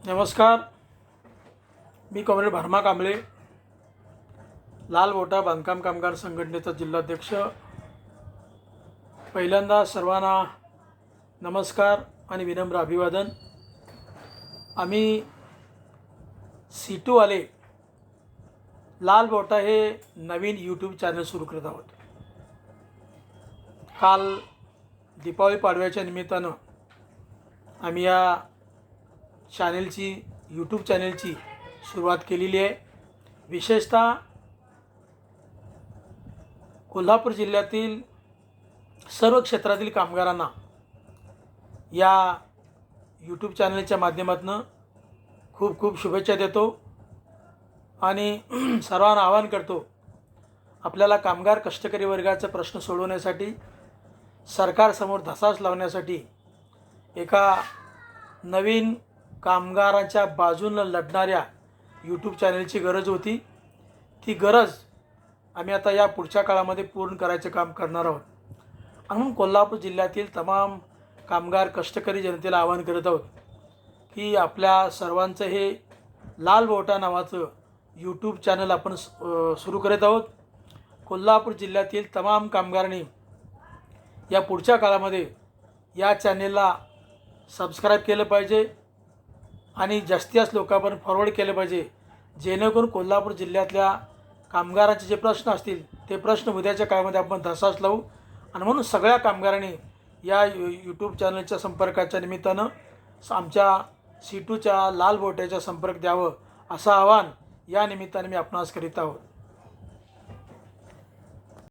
नमस्कार. मी कॉम्रेड भरमा कांबळे, लाल बोटा बांधकाम कामगार संघटनेचा जिल्हाध्यक्ष. पहिल्यांदा सर्वांना नमस्कार आणि विनम्र अभिवादन. आम्ही सीटूवाले लाल बोटा हे नवीन यूट्यूब चॅनल सुरू करत आहोत. काल दीपावली पाडव्याच्या निमित्तानं आम्ही या यूट्यूब चॅनलची सुरुवात केलेली आहे. विशेषतः कोल्हापूर जिल्ह्यातील सर्व क्षेत्रातील कामगारांना या यूट्यूब चॅनलच्या माध्यमातून खूप खूप शुभेच्छा देतो आणि सर्वांना आवाहन करतो, आपल्याला कामगार कष्टकरी वर्गाचा प्रश्न सोडवण्यासाठी, सरकारसमोर धसास लावण्यासाठी एका नवीन कामगारांच्या बाजूनं लढणाऱ्या यूट्यूब चॅनलची गरज होती. ती गरज आम्ही आता या पुढच्या काळामध्ये पूर्ण करायचं काम करणार आहोत. आणि म्हणून कोल्हापूर जिल्ह्यातील तमाम कामगार कष्टकरी जनतेला आवाहन करत आहोत की आपल्या सर्वांचं हे लाल बोटा नावाचं यूट्यूब चॅनल आपण सुरू करत आहोत. कोल्हापूर जिल्ह्यातील तमाम कामगारांनी या पुढच्या काळामध्ये या चॅनेलला सबस्क्राईब केलं पाहिजे आणि जास्तीत जास्त लोकांपर्यंत फॉरवर्ड केलं पाहिजे, जेणेकरून कोल्हापूर जिल्ह्यातल्या कामगारांचे जे प्रश्न असतील ते प्रश्न उद्याच्या काळामध्ये आपण धसास लावू. आणि म्हणून सगळ्या कामगारांनी या यूट्यूब चॅनलच्या संपर्काच्या निमित्तानं आमच्या सीटूच्या लाल बोट्याच्या संपर्क द्यावं असं आवाहन या निमित्ताने मी आपणास करीत आहोत.